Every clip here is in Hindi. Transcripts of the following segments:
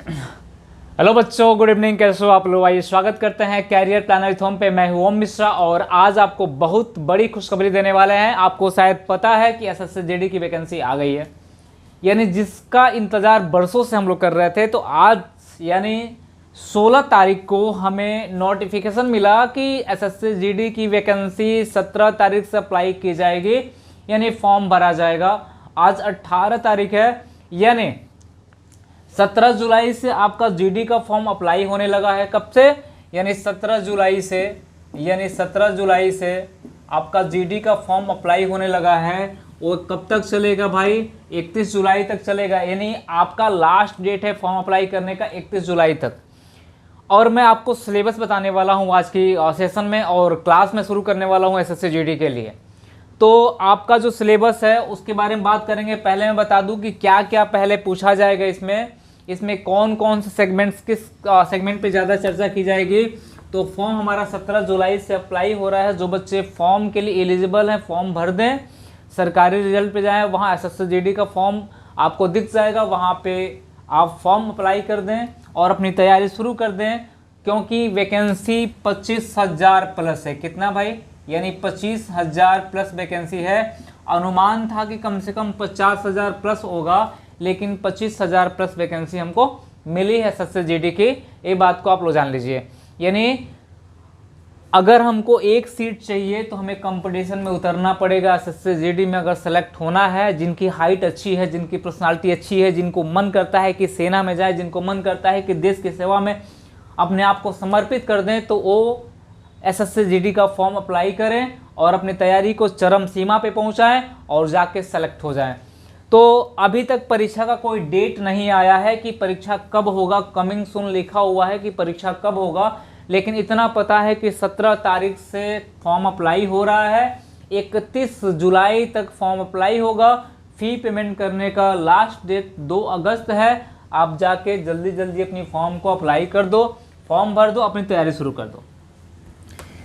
हेलो बच्चों, गुड इवनिंग। कैसे हो आप लोग? आइए स्वागत करते हैं कैरियर प्लानर विथ होम पे। मैं हूं ओम मिश्रा और आज आपको बहुत बड़ी खुशखबरी देने वाले हैं। आपको शायद पता है कि एसएससी जीडी की वैकेंसी आ गई है, यानी जिसका इंतज़ार बरसों से हम लोग कर रहे थे। तो आज यानी 16 तारीख को हमें नोटिफिकेशन मिला कि एसएससी जीडी की वैकेंसी 17 तारीख से अप्लाई की जाएगी, यानी फॉर्म भरा जाएगा। आज 18 तारीख है, यानी 17 जुलाई से आपका जीडी का फॉर्म अप्लाई होने लगा है। कब से? यानी 17 जुलाई से, यानी 17 जुलाई से आपका जीडी का फॉर्म अप्लाई होने लगा है। और कब तक चलेगा भाई? 31 जुलाई तक चलेगा, यानी आपका लास्ट डेट है फॉर्म अप्लाई करने का 31 जुलाई तक। और मैं आपको सिलेबस बताने वाला हूँ आज की सेशन में, और क्लास में शुरू करने वाला हूँ एसएससी जीडी के लिए। तो आपका जो सिलेबस है उसके बारे में बात करेंगे। पहले मैं बता दूं कि क्या क्या पहले पूछा जाएगा इसमें कौन कौन से सेगमेंट्स, किस सेगमेंट पे ज़्यादा चर्चा की जाएगी। तो फॉर्म हमारा 17 जुलाई से अप्लाई हो रहा है। जो बच्चे फॉर्म के लिए एलिजिबल हैं फॉर्म भर दें, सरकारी रिजल्ट पे जाएं, वहाँ एसएससी जीडी का फॉर्म आपको दिख जाएगा, वहाँ पे आप फॉर्म अप्लाई कर दें और अपनी तैयारी शुरू कर दें। क्योंकि वैकेंसी 25,000 प्लस है। कितना भाई? यानी 25,000 प्लस वैकेंसी है। अनुमान था कि कम से कम 50,000 प्लस होगा, लेकिन 25,000 प्लस वैकेंसी हमको मिली है एसएससी जीडी की। ये बात को आप लोग जान लीजिए। यानी अगर हमको एक सीट चाहिए तो हमें कंपटीशन में उतरना पड़ेगा। एसएससी जीडी में अगर सेलेक्ट होना है, जिनकी हाइट अच्छी है, जिनकी पर्सनालिटी अच्छी है, जिनको मन करता है कि सेना में जाए, जिनको मन करता है कि देश की सेवा में अपने आप को समर्पित कर दें, तो वो एसएससी जीडी का फॉर्म अप्लाई करें और अपनी तैयारी को चरम सीमा पे पहुंचाएं और जाके सेलेक्ट हो जाएं। तो अभी तक परीक्षा का कोई डेट नहीं आया है कि परीक्षा कब होगा। कमिंग सून लिखा हुआ है कि परीक्षा कब होगा, लेकिन इतना पता है कि 17 तारीख से फॉर्म अप्लाई हो रहा है। 31 जुलाई तक फॉर्म अप्लाई होगा। फी पेमेंट करने का लास्ट डेट 2 अगस्त है। आप जाके जल्दी जल्दी अपनी फॉर्म को अप्लाई कर दो, फॉर्म भर दो, अपनी तैयारी शुरू कर दो।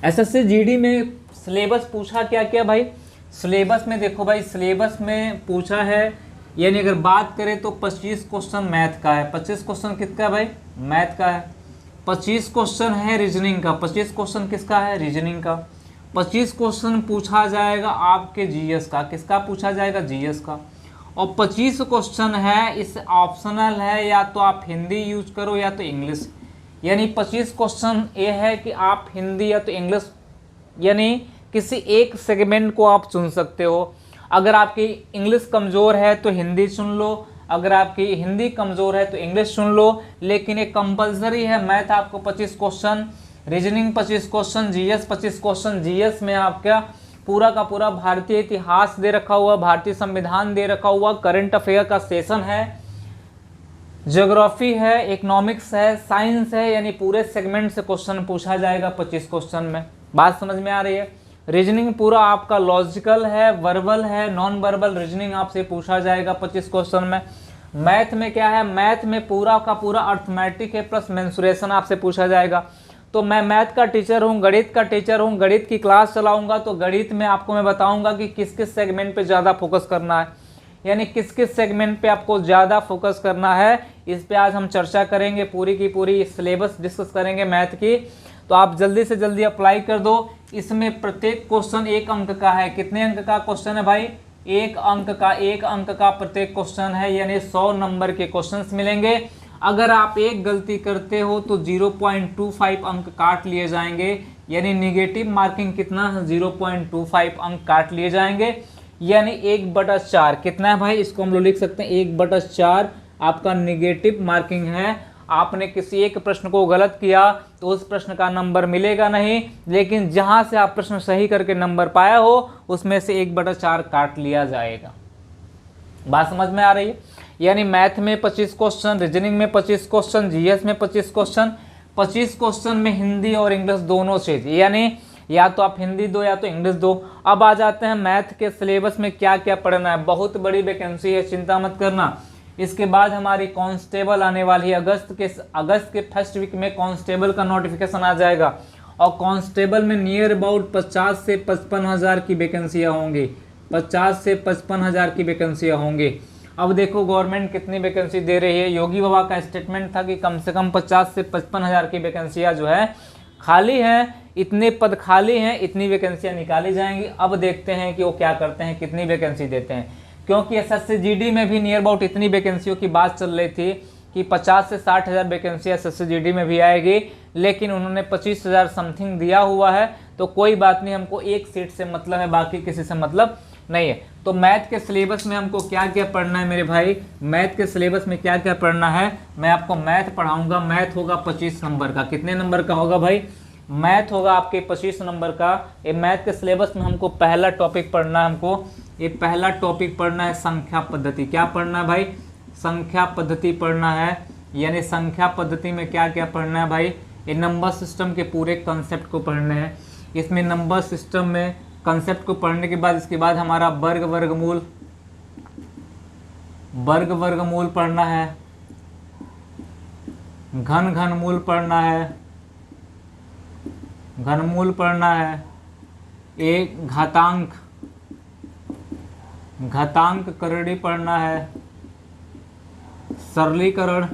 एसएससी जीडी में सिलेबस पूछा क्या क्या भाई? सिलेबस में देखो भाई, सिलेबस में पूछा है, यानी अगर बात करें तो 25 क्वेश्चन मैथ का है। 25 क्वेश्चन किसका है भाई? मैथ का है। 25 क्वेश्चन है रीजनिंग का। 25 क्वेश्चन किसका है? रीजनिंग का। 25 क्वेश्चन पूछा जाएगा आपके जीएस का। किसका पूछा जाएगा? जीएस का। और 25 क्वेश्चन है, इस ऑप्शनल है, या तो आप हिंदी यूज करो या तो इंग्लिश। यानी 25 क्वेश्चन ये है कि आप हिंदी या तो इंग्लिश, यानी किसी एक सेगमेंट को आप चुन सकते हो। अगर आपकी इंग्लिश कमज़ोर है तो हिंदी चुन लो, अगर आपकी हिंदी कमज़ोर है तो इंग्लिश चुन लो। लेकिन एक कंपलसरी है, मैथ आपको 25 question, reasoning 25 question, GS 25 question. GS में आपका पूरा का पूरा भारतीय इतिहास दे रखा हुआ, भारतीय संविधान दे रखा हुआ, करंट अफेयर का सेशन है, ज्योग्राफी है, इकोनॉमिक्स है, साइंस है, यानी पूरे सेगमेंट से क्वेश्चन पूछा जाएगा 25 क्वेश्चन में। बात समझ में आ रही है? रीजनिंग पूरा आपका लॉजिकल है, वर्बल है, नॉन वर्बल रीजनिंग आपसे पूछा जाएगा 25 क्वेश्चन में। मैथ में क्या है? मैथ में पूरा का पूरा अर्थमेटिक है प्लस मेंसुरेशन आपसे पूछा जाएगा। तो मैं मैथ का टीचर हूँ, गणित का टीचर हूँ, गणित की क्लास चलाऊंगा, तो गणित में आपको मैं बताऊंगा कि किस किस सेगमेंट पे ज़्यादा फोकस करना है, यानी किस किस सेगमेंट पे आपको ज़्यादा फोकस करना है। इस पे आज हम चर्चा करेंगे, पूरी की पूरी सिलेबस डिस्कस करेंगे मैथ की। तो आप जल्दी से जल्दी अप्लाई कर दो। इसमें प्रत्येक क्वेश्चन 1 अंक का है। कितने अंक का क्वेश्चन है भाई? 1 अंक का। 1 अंक का प्रत्येक क्वेश्चन है, यानी 100 नंबर के क्वेश्चंस मिलेंगे। अगर आप एक गलती करते हो तो 0.25 अंक काट लिए जाएंगे, यानी निगेटिव मार्किंग कितना है? 0.25 अंक काट लिए जाएंगे, यानी 1/4। कितना है भाई? इसको हम लोग लिख सकते हैं 1/4 आपका निगेटिव मार्किंग है। आपने किसी एक प्रश्न को गलत किया तो उस प्रश्न का नंबर मिलेगा नहीं, लेकिन जहां से आप प्रश्न सही करके नंबर पाया हो उसमें से 1/4 काट लिया जाएगा। बात समझ में आ रही है? यानी मैथ में 25 क्वेश्चन, रीजनिंग में 25 क्वेश्चन, जीएस में 25 क्वेश्चन। 25 क्वेश्चन में हिंदी और इंग्लिश दोनों चाहिए, यानी या तो आप हिंदी दो या तो इंग्लिश दो। अब आ जाते हैं मैथ के सिलेबस में क्या क्या पढ़ना है। बहुत बड़ी वैकेंसी है, चिंता मत करना। इसके बाद हमारी कांस्टेबल आने वाली है। अगस्त के फर्स्ट वीक में कांस्टेबल का नोटिफिकेशन आ जाएगा, और कांस्टेबल में नियर अबाउट 50 से 55 हज़ार की वैकेंसियाँ होंगी। 50 से 55 हज़ार की वैकेंसियाँ होंगी। अब देखो गवर्नमेंट कितनी वैकेंसी दे रही है। योगी बाबा का स्टेटमेंट था कि कम से कम 50 से 55 हज़ार की वैकेंसियाँ जो है खाली हैं, इतने पद खाली हैं, इतनी वैकेंसियाँ निकाली जाएंगी। अब देखते हैं कि वो क्या करते हैं, कितनी वैकेंसी देते हैं, क्योंकि एसएससी जीडी में भी नियर अबाउट इतनी वैकेंसियों की बात चल रही थी कि 50 से 60 हज़ार वैकेंसी एसएससी जीडी में भी आएगी, लेकिन उन्होंने 25 हज़ार समथिंग दिया हुआ है। तो कोई बात नहीं, हमको एक सीट से मतलब है, बाकी किसी से मतलब नहीं है। तो मैथ के सिलेबस में हमको क्या क्या पढ़ना है मेरे भाई, मैथ के सिलेबस में क्या क्या पढ़ना है, मैं आपको मैथ पढ़ाऊंगा। मैथ होगा 25 नंबर का। कितने नंबर का होगा भाई? मैथ होगा आपके 25 नंबर का। ये मैथ के सिलेबस में हमको पहला टॉपिक पढ़ना है, हमको ये पहला टॉपिक पढ़ना है संख्या पद्धति। क्या पढ़ना है भाई? संख्या पद्धति पढ़ना है। यानी संख्या पद्धति में क्या क्या पढ़ना है भाई? ये नंबर सिस्टम के पूरे कंसेप्ट को पढ़ने हैं। इसमें नंबर सिस्टम में कंसेप्ट को पढ़ने के बाद इसके बाद हमारा वर्ग वर्गमूल पढ़ना है, घनमूल पढ़ना है, घनमूल पढ़ना है, एक घातांक करणी पढ़ना है, सरलीकरण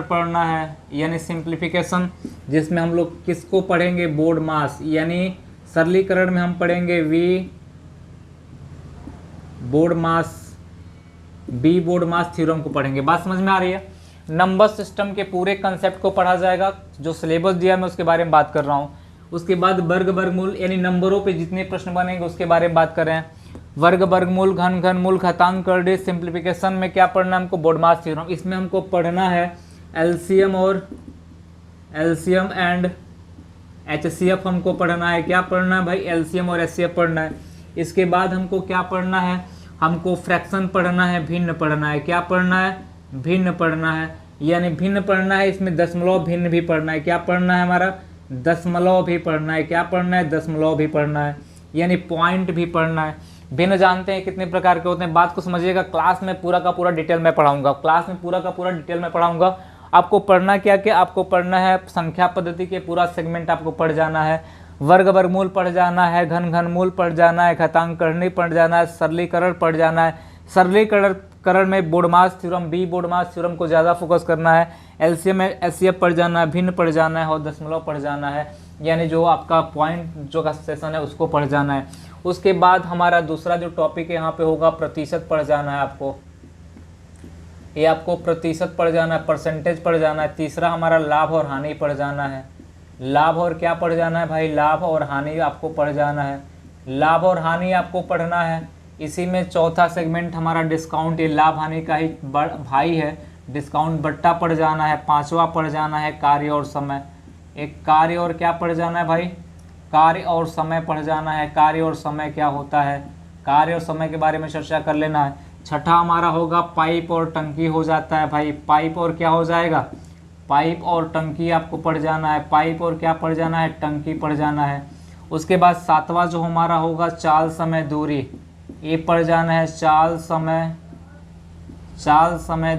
पढ़ना है यानी सिंप्लीफिकेशन, जिसमें हम लोग किसको पढ़ेंगे? बोर्ड मास। यानी सरलीकरण में हम पढ़ेंगे बोर्ड मास थ्योरम को पढ़ेंगे। बात समझ में आ रही है? नंबर सिस्टम के पूरे कंसेप्ट को पढ़ा जाएगा। जो सिलेबस दिया मैं उसके बारे में बात कर रहा हूँ। उसके बाद वर्गमूल यानी नंबरों पे जितने प्रश्न बनेंगे उसके बारे में बात कर रहे हैं। वर्गमूल, घनमूल, घातांक करणी, सिंप्लीफिकेशन में क्या पढ़ना है हमको? बोर्ड मास थ्योरम। इसमें हमको पढ़ना है एलसीएम एंड एचसीएफ हमको पढ़ना है। क्या पढ़ना है भाई? एलसीएम और एचसीएफ पढ़ना है। इसके बाद हमको क्या पढ़ना है? हमको फ्रैक्शन पढ़ना है, भिन्न पढ़ना है। क्या पढ़ना है? भिन्न पढ़ना है। यानी भिन्न पढ़ना है, इसमें दशमलव भिन्न भी पढ़ना है। क्या पढ़ना है हमारा? दशमलव भी पढ़ना है। क्या पढ़ना है? दशमलव भी पढ़ना है, यानी पॉइंट भी पढ़ना है। भिन्न जानते हैं कितने प्रकार के होते हैं। बात को समझिएगा, क्लास में पूरा का पूरा डिटेल में पढ़ाऊंगा। क्लास में पूरा का पूरा डिटेल में पढ़ाऊंगा। आपको पढ़ना क्या क्या? आपको पढ़ना है संख्या पद्धति के पूरा सेगमेंट आपको पढ़ जाना है, वर्गमूल पढ़ जाना है, घनमूल पढ़ जाना है, घातांक करणी पढ़ जाना है, सरलीकरण पढ़ जाना है। सरलीकरण में बोर्ड मास थ्योरम, बोर्ड मास थ्योरम को ज़्यादा फोकस करना है। एलसीएम एचसीएफ पढ़ जाना है, भिन्न पढ़ जाना है और दशमलव पढ़ जाना है, यानी जो आपका पॉइंट जो का सेशन है उसको पढ़ जाना है। उसके बाद हमारा दूसरा जो टॉपिक है यहाँ पे होगा प्रतिशत पढ़ जाना है आपको। ये आपको प्रतिशत पढ़ जाना है, परसेंटेज पढ़ जाना है। तीसरा हमारा लाभ और हानि पढ़ जाना है। लाभ और क्या पढ़ जाना है भाई? लाभ और हानि आपको पढ़ जाना है। लाभ और हानि आपको पढ़ना है। इसी में चौथा सेगमेंट हमारा डिस्काउंट, ये लाभ हानि का ही भाई है। डिस्काउंट बट्टा पढ़ जाना है। पांचवा पढ़ जाना है कार्य और समय। एक कार्य और क्या पढ़ जाना है भाई? कार्य और समय पढ़ जाना है। कार्य और समय क्या होता है, कार्य और समय के बारे में चर्चा कर लेना है। छठा हमारा होगा पाइप और टंकी हो जाता है भाई। पाइप और क्या हो जाएगा? पाइप और टंकी आपको पढ़ जाना है। पाइप और क्या पढ़ जाना है? टंकी पढ़ जाना है। उसके बाद सातवां जो हमारा होगा चाल समय दूरी, ये पढ़ जाना है। चाल समय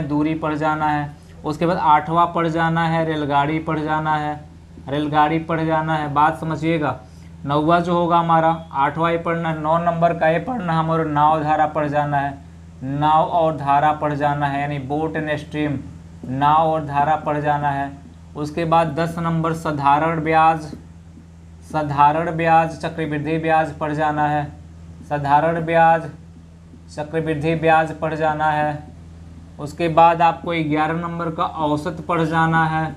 दूरी पढ़ जाना है। उसके बाद आठवां पढ़ जाना है रेलगाड़ी पढ़ जाना है। रेलगाड़ी पढ़ जाना है। बात समझिएगा। नौवा जो होगा हमारा, आठवां ही पढ़ना है। 9 नंबर का ये पढ़ना है हमारा, नाव धारा पढ़ जाना है। नाव और धारा पढ़ जाना है, यानी बोट एंड स्ट्रीम, नाव और धारा पढ़ जाना है। उसके बाद 10 नंबर साधारण ब्याज चक्रवृद्धि ब्याज पढ़ जाना है। साधारण ब्याज चक्रवृद्धि ब्याज पढ़ जाना है। उसके बाद आपको 11 नंबर का औसत पढ़ जाना है।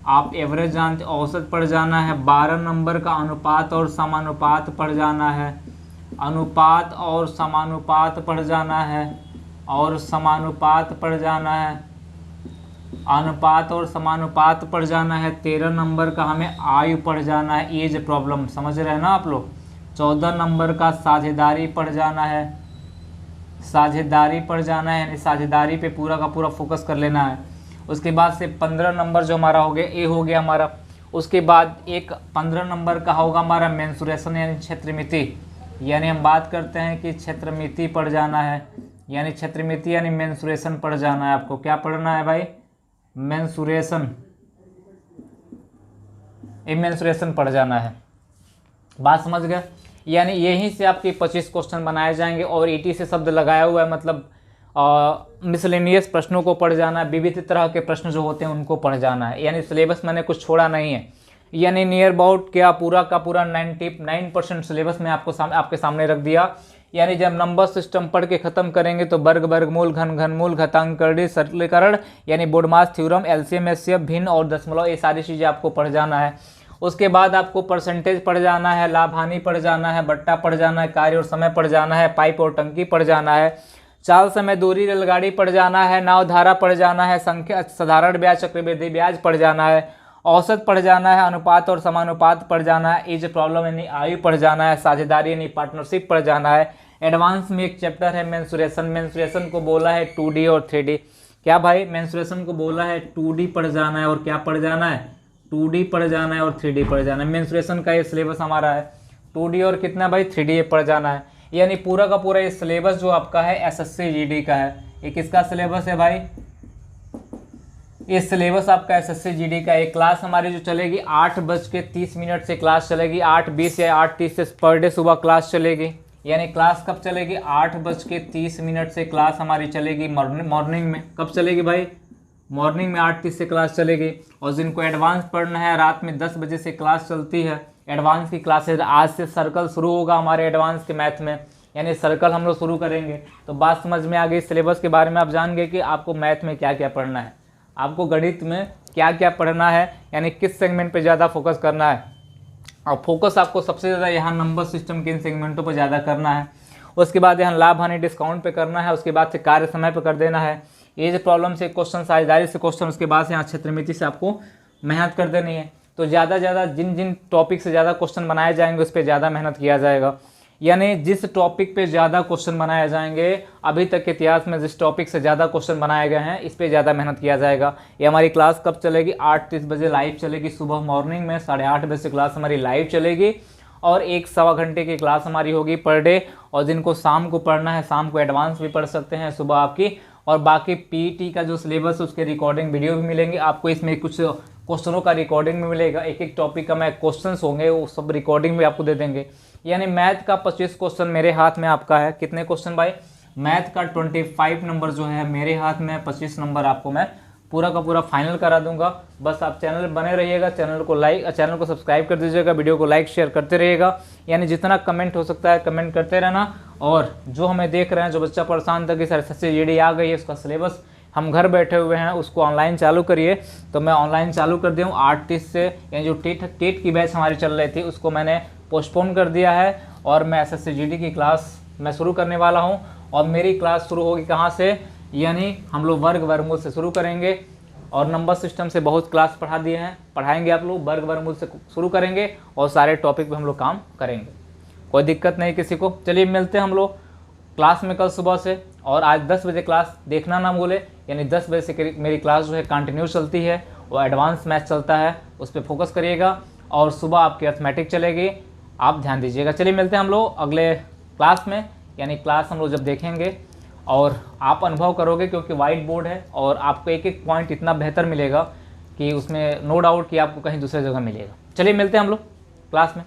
आप एवरेज जानते, औसत पढ़ जाना है। 12 नंबर का अनुपात और समानुपात पढ़ जाना है। अनुपात और समानुपात पढ़ जाना है। और समानुपात पढ़ जाना है। अनुपात और समानुपात पढ़ जाना है। 13 नंबर का हमें आयु पढ़ जाना है, एज प्रॉब्लम, समझ रहे हैं ना आप लोग। 14 नंबर का साझेदारी पढ़ जाना है। साझेदारी पढ़ जाना है, यानी साझेदारी पे पूरा का पूरा फोकस कर लेना है। उसके बाद से 15 नंबर जो हमारा हो गया, ये हो गया हमारा। उसके बाद एक 15 नंबर का होगा हमारा मेंसुरेशन यानी क्षेत्रमिति, यानी हम बात करते हैं कि क्षेत्रमिति पढ़ जाना है, यानी क्षेत्रमिति यानी मेंसुरेशन पढ़ जाना है आपको। क्या पढ़ना है भाई? मेंसुरेशन, ये मेंसुरेशन पढ़ जाना है। बात समझ गए? यानी यहीं से आपके 25 क्वेश्चन बनाए जाएंगे। और ईटी से शब्द लगाया हुआ है, मतलब मिसलेनियस प्रश्नों को पढ़ जाना है, विविध तरह के प्रश्न जो होते हैं उनको पढ़ जाना है। यानी सिलेबस मैंने कुछ छोड़ा नहीं है, यानी नियर अबाउट क्या पूरा का पूरा 99% सिलेबस में आपके सामने रख दिया। यानी जब नंबर सिस्टम पढ़ के ख़त्म करेंगे तो वर्ग, वर्गमूल, घन, घनमूल, घातांक, करड़ी, सरलीकरण, यानी बोडमास थ्योरम, एलसीएम, एचसीएफ, भिन्न और दशमलव, ये सारी चीज़ें आपको पढ़ जाना है। उसके बाद आपको परसेंटेज पढ़ जाना है, लाभ हानि पढ़ जाना है, बट्टा पढ़ जाना है, कार्य और समय पढ़ जाना है, पाइप और टंकी पढ़ जाना है, चाल, समय, दूरी, रेलगाड़ी पढ़ जाना है, नाव, धारा पढ़ जाना है, संख्या, साधारण ब्याज, चक्रवृद्धि ब्याज पढ़ जाना है, औसत पढ़ जाना है, अनुपात और समानुपात पढ़ जाना है, एज प्रॉब्लम यानी आयु पढ़ जाना है, साझेदारी यानी पार्टनरशिप पढ़ जाना है। एडवांस में एक चैप्टर है मेंसुरेशन। मेंसुरेशन को बोला है 2D और 3D। क्या भाई, मेंसुरेशन को बोला है 2D पढ़ जाना है और क्या पढ़ जाना है, 2D पढ़ जाना है और 3D पढ़ जाना है। मेंसुरेशन का ये सिलेबस हमारा है 2D और कितना भाई 3D पढ़ जाना है। यानी पूरा का पूरा ये सिलेबस जो आपका है एसएससी जीडी का है। ये किसका सिलेबस है भाई, ये सिलेबस आपका एसएससी जीडी का। एक क्लास हमारी जो चलेगी 8:30 से क्लास चलेगी, 8:20 या 8:30 से पर डे सुबह क्लास चलेगी। यानी क्लास कब चलेगी, 8:30 से क्लास हमारी चलेगी मॉर्निंग में। कब चलेगी भाई, मॉर्निंग में 8:30 से क्लास चलेगी। और जिनको एडवांस पढ़ना है रात में 10 बजे से क्लास चलती है। एडवांस की क्लासेज आज से सर्कल शुरू होगा हमारे एडवांस के मैथ में, यानी सर्कल हम लोग शुरू करेंगे। तो बात समझ में आ गई, सिलेबस के बारे में आप जान गए कि आपको मैथ में क्या क्या पढ़ना है, आपको गणित में क्या क्या पढ़ना है, यानी किस सेगमेंट पे ज़्यादा फोकस करना है। और फोकस आपको सबसे ज़्यादा यहाँ नंबर सिस्टम के इन सेगमेंटों पर ज़्यादा करना है। उसके बाद यहाँ लाभ हानि डिस्काउंट पे करना है। उसके बाद से कार्य समय पे कर देना है। एज प्रॉब्लम से क्वेश्चन, साझेदारी से क्वेश्चन, उसके बाद से यहाँ क्षेत्रमिति से आपको मेहनत कर देनी है। तो ज़्यादा जिन जिन टॉपिक से ज़्यादा क्वेश्चन बनाए जाएंगे उस पर ज़्यादा मेहनत किया जाएगा। यानी जिस टॉपिक पे ज़्यादा क्वेश्चन बनाए जाएंगे, अभी तक के इतिहास में जिस टॉपिक से ज़्यादा क्वेश्चन बनाए गए हैं इस पे ज़्यादा मेहनत किया जाएगा। ये हमारी क्लास कब चलेगी, 8:30 बजे लाइव चलेगी सुबह मॉर्निंग में। 8:30 बजे से क्लास हमारी लाइव चलेगी और 1-1.25 घंटे की क्लास हमारी होगी पर डे। और जिनको शाम को पढ़ना है शाम को एडवांस भी पढ़ सकते हैं सुबह आपकी। और बाकी पीईटी का जो सिलेबस है उसके रिकॉर्डिंग वीडियो भी मिलेंगे आपको। इसमें कुछ क्वेश्चनों का रिकॉर्डिंग भी मिलेगा, एक एक टॉपिक का मैं क्वेश्चंस होंगे वो सब रिकॉर्डिंग भी आपको दे देंगे। यानी मैथ का 25 क्वेश्चन मेरे हाथ में आपका है। कितने क्वेश्चन भाई, मैथ का 25 नंबर जो है मेरे हाथ में, 25 नंबर आपको मैं पूरा का पूरा फाइनल करा दूंगा। बस आप चैनल बने रहिएगा, चैनल को सब्सक्राइब कर दीजिएगा, वीडियो को लाइक शेयर करते रहिएगा। यानी जितना कमेंट हो सकता है कमेंट करते रहना। और जो हमें देख रहे हैं, जो बच्चा परेशान था कि सर एसएससी जीडी आ गई है, उसका सिलेबस हम घर बैठे हुए हैं, उसको ऑनलाइन चालू करिए। तो मैं ऑनलाइन चालू कर दिया हूँ 8:30 से। यानी जो टेट की बैच हमारी चल रही थी उसको मैंने पोस्टपोन कर दिया है और मैं एसएससी जीडी की क्लास मैं शुरू करने वाला हूँ। और मेरी क्लास शुरू होगी कहाँ से, यानी हम लोग वर्ग वर्गमूल से शुरू करेंगे। और नंबर सिस्टम से बहुत क्लास पढ़ा दिए हैं, पढ़ाएंगे आप लोग। वर्ग वर्गमूल से शुरू करेंगे और सारे टॉपिक पे हम लोग काम करेंगे, कोई दिक्कत नहीं किसी को। चलिए मिलते हैं हम लोग क्लास में कल सुबह से। और आज 10 बजे क्लास देखना ना भूले। यानी 10 बजे से मेरी क्लास जो है कंटिन्यू चलती है, वो एडवांस मैथ चलता है, उस पर फोकस करिएगा। और सुबह आपकी अर्थमेटिक चलेगी, आप ध्यान दीजिएगा। चलिए मिलते हैं हम लोग अगले क्लास में। यानी क्लास हम लोग जब देखेंगे और आप अनुभव करोगे, क्योंकि वाइट बोर्ड है और आपको एक एक पॉइंट इतना बेहतर मिलेगा कि उसमें नो डाउट कि आपको कहीं दूसरे जगह मिलेगा। चलिए मिलते हैं हम लोग क्लास में।